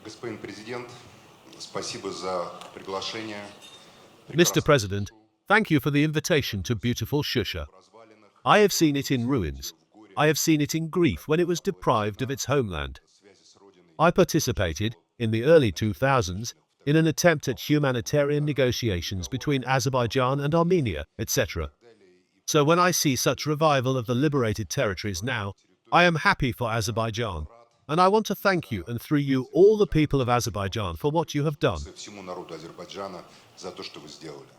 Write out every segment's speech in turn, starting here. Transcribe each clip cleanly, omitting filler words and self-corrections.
Господин президент, спасибо за приглашение. Mr. President, thank you for the invitation to beautiful Shusha. I have seen it in ruins. I have seen it in grief when it was deprived of its homeland. I participated, in the early 2000s, in an attempt at humanitarian negotiations between Azerbaijan and Armenia, etc. So when I see such revival of the liberated territories now, I am happy for Azerbaijan. And I want to thank you and through you all the people of Azerbaijan for what you have done.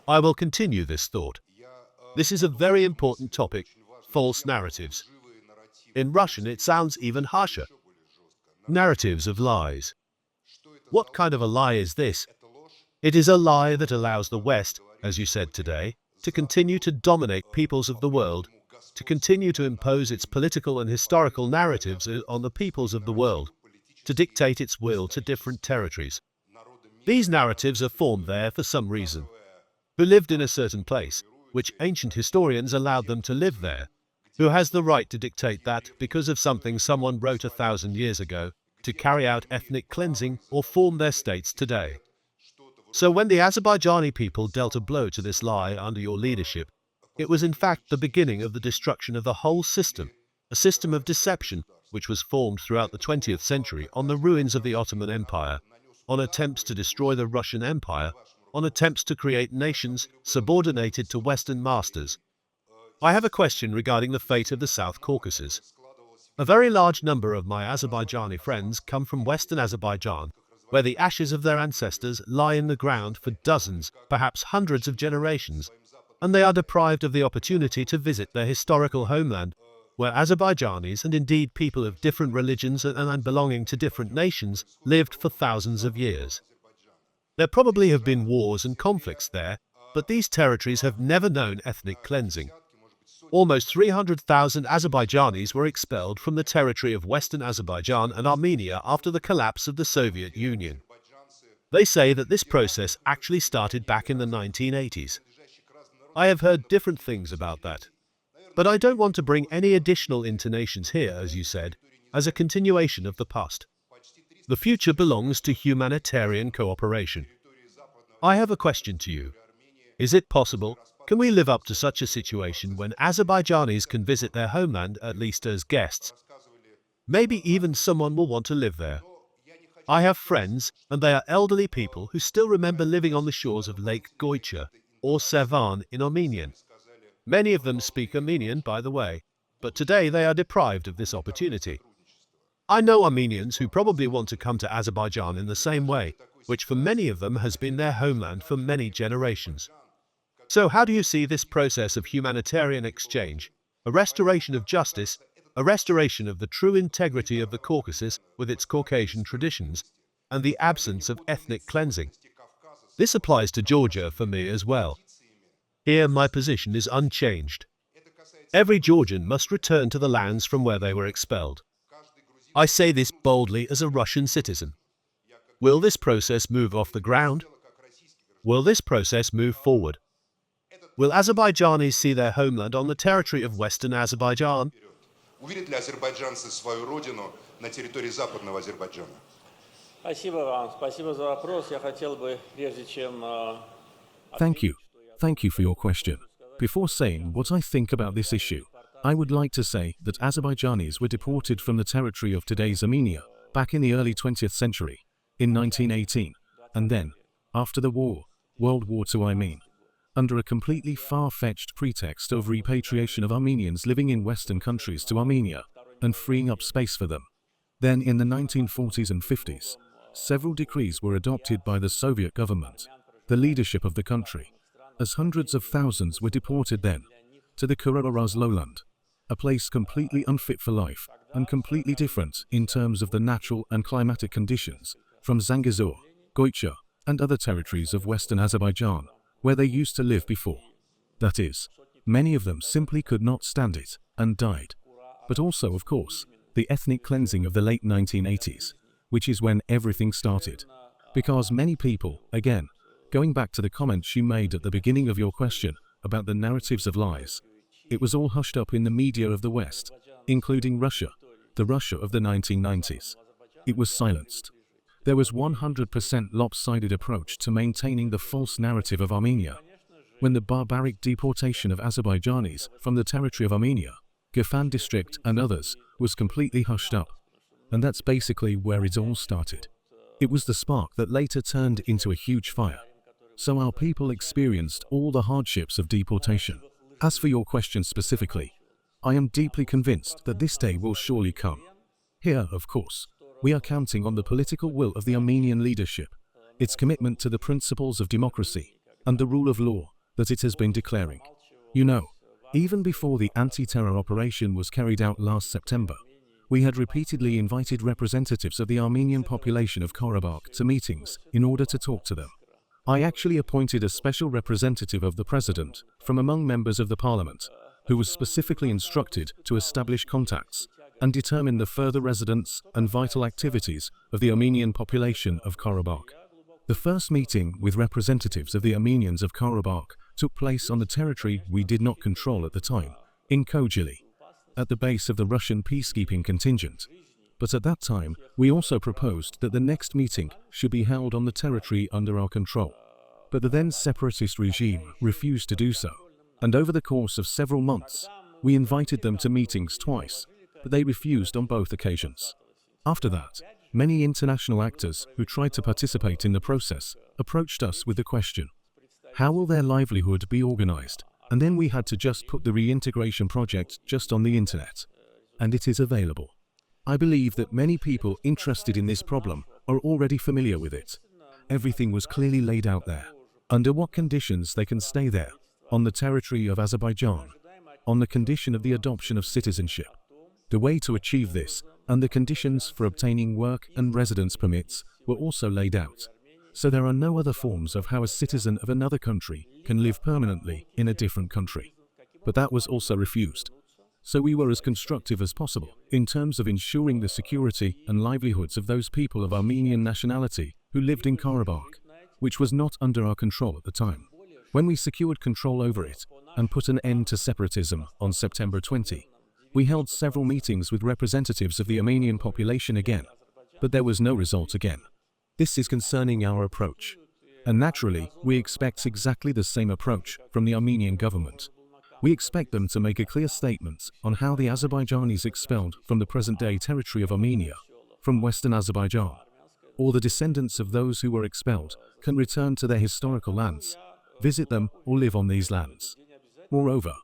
I will continue this thought. This is a very important topic, false narratives. In Russian it sounds even harsher. Narratives of lies. What kind of a lie is this? It is a lie that allows the West, as you said today, to continue to dominate peoples of the world, to continue to impose its political and historical narratives on the peoples of the world, to dictate its will to different territories. These narratives are formed there for some reason. Who lived in a certain place, which ancient historians allowed them to live there? Who has the right to dictate that, because of something someone wrote 1,000 years ago, to carry out ethnic cleansing or form their states today? So when the Azerbaijani people dealt a blow to this lie under your leadership, it was in fact the beginning of the destruction of the whole system, a system of deception which was formed throughout the 20th century on the ruins of the Ottoman Empire, on attempts to destroy the Russian Empire, on attempts to create nations subordinated to Western masters. I have a question regarding the fate of the South Caucasus. A very large number of my Azerbaijani friends come from Western Azerbaijan, where the ashes of their ancestors lie in the ground for dozens, perhaps hundreds of generations, and they are deprived of the opportunity to visit their historical homeland, where Azerbaijanis and indeed people of different religions and belonging to different nations lived for thousands of years. There probably have been wars and conflicts there, but these territories have never known ethnic cleansing. Almost 300,000 Azerbaijanis were expelled from the territory of Western Azerbaijan and Armenia after the collapse of the Soviet Union. They say that this process actually started back in the 1980s. I have heard different things about that. But I don't want to bring any additional intonations here, as you said, as a continuation of the past. The future belongs to humanitarian cooperation. I have a question to you. Is it possible? Can we live up to such a situation when Azerbaijanis can visit their homeland at least as guests? Maybe even someone will want to live there. I have friends, and they are elderly people who still remember living on the shores of Lake Goycha, or Sevan in Armenian. Many of them speak Armenian, by the way, but today they are deprived of this opportunity. I know Armenians who probably want to come to Azerbaijan in the same way, which for many of them has been their homeland for many generations. So how do you see this process of humanitarian exchange, a restoration of justice, a restoration of the true integrity of the Caucasus with its Caucasian traditions, and the absence of ethnic cleansing? This applies to Georgia for me as well. Here my position is unchanged. Every Georgian must return to the lands from where they were expelled. I say this boldly as a Russian citizen. Will this process move off the ground? Will this process move forward? Will Azerbaijanis see their homeland on the territory of Western Azerbaijan? Увидят ли азербайджанцы свою родину на территории Западного Азербайджана? Спасибо вам. Спасибо за вопрос. Я хотел бы, прежде чем... Thank you. Thank you for your question. Before saying what I think about this issue, I would like to say that Azerbaijanis were deported from the territory of today's Armenia back in the early 20th century, in 1918, and then, after the war, World War II I mean, under a completely far-fetched pretext of repatriation of Armenians living in Western countries to Armenia and freeing up space for them. Then in the 1940s and 50s, several decrees were adopted by the Soviet government, the leadership of the country, as hundreds of thousands were deported then to the Kara-Araz lowland, a place completely unfit for life and completely different in terms of the natural and climatic conditions from Zangezur, Goycha, and other territories of Western Azerbaijan, where they used to live before. That is, many of them simply could not stand it and died. But also, of course, the ethnic cleansing of the late 1980s, which is when everything started. Because many people, again, going back to the comments you made at the beginning of your question about the narratives of lies, it was all hushed up in the media of the West, including Russia, the Russia of the 1990s. It was silenced. There was 100% lopsided approach to maintaining the false narrative of Armenia. When the barbaric deportation of Azerbaijanis from the territory of Armenia, Gafan district and others, was completely hushed up. And that's basically where it all started. It was the spark that later turned into a huge fire. So our people experienced all the hardships of deportation. As for your question specifically, I am deeply convinced that this day will surely come. Here, of course, we are counting on the political will of the Armenian leadership, its commitment to the principles of democracy and the rule of law that it has been declaring. You know, even before the anti-terror operation was carried out last September, we had repeatedly invited representatives of the Armenian population of Karabakh to meetings in order to talk to them. I actually appointed a special representative of the president from among members of the parliament, who was specifically instructed to establish contacts and determine the further residence and vital activities of the Armenian population of Karabakh. The first meeting with representatives of the Armenians of Karabakh took place on the territory we did not control at the time, in Khojaly, at the base of the Russian peacekeeping contingent. But at that time, we also proposed that the next meeting should be held on the territory under our control. But the then separatist regime refused to do so, and over the course of several months, we invited them to meetings twice, but they refused on both occasions. After that, many international actors who tried to participate in the process approached us with the question, how will their livelihood be organized? And then we had to just put the reintegration project just on the internet. And it is available. I believe that many people interested in this problem are already familiar with it. Everything was clearly laid out there. Under what conditions they can stay there, on the territory of Azerbaijan, on the condition of the adoption of citizenship. The way to achieve this and the conditions for obtaining work and residence permits were also laid out. So there are no other forms of how a citizen of another country can live permanently in a different country. But that was also refused. So we were as constructive as possible in terms of ensuring the security and livelihoods of those people of Armenian nationality who lived in Karabakh, which was not under our control at the time. When we secured control over it and put an end to separatism on September 20, we held several meetings with representatives of the Armenian population again, but there was no result again. This is concerning our approach. And naturally, we expect exactly the same approach from the Armenian government. We expect them to make a clear statement on how the Azerbaijanis expelled from the present-day territory of Armenia, from Western Azerbaijan, or the descendants of those who were expelled, can return to their historical lands, visit them, or live on these lands. Moreover,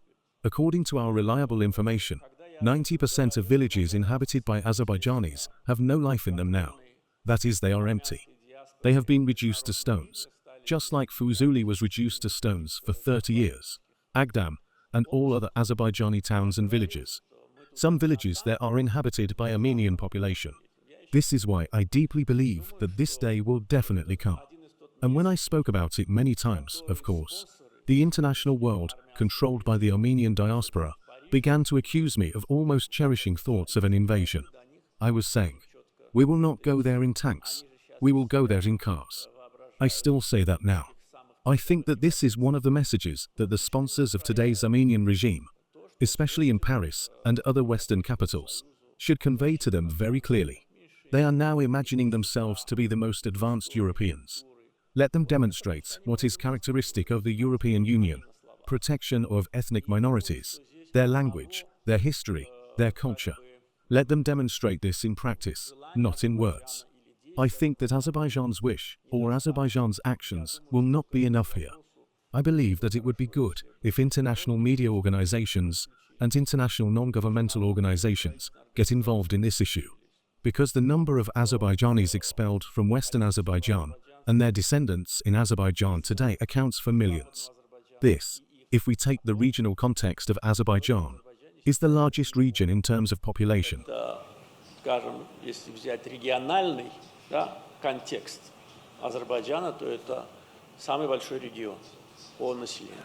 according to our reliable information, 90% of villages inhabited by Azerbaijanis have no life in them now. That is, they are empty. They have been reduced to stones, just like Fuzuli was reduced to stones for 30 years, Agdam, and all other Azerbaijani towns and villages. Some villages there are inhabited by Armenian population. This is why I deeply believe that this day will definitely come. And when I spoke about it many times, of course, the international world, controlled by the Armenian diaspora, began to accuse me of almost cherishing thoughts of an invasion. I was saying, we will not go there in tanks, we will go there in cars. I still say that now. I think that this is one of the messages that the sponsors of today's Armenian regime, especially in Paris and other Western capitals, should convey to them very clearly. They are now imagining themselves to be the most advanced Europeans. Let them demonstrate what is characteristic of the European Union: protection of ethnic minorities, their language, their history, their culture. Let them demonstrate this in practice, not in words. I think that Azerbaijan's wish, or Azerbaijan's actions, will not be enough here. I believe that it would be good if international media organizations and international non-governmental organizations get involved in this issue, because the number of Azerbaijanis expelled from Western Azerbaijan and their descendants in Azerbaijan today accounts for millions. This, if we take the regional context of Azerbaijan, is the largest region in terms of population. Скажем, если взять региональный, контекст Азербайджана, то это самый большой регион по населению.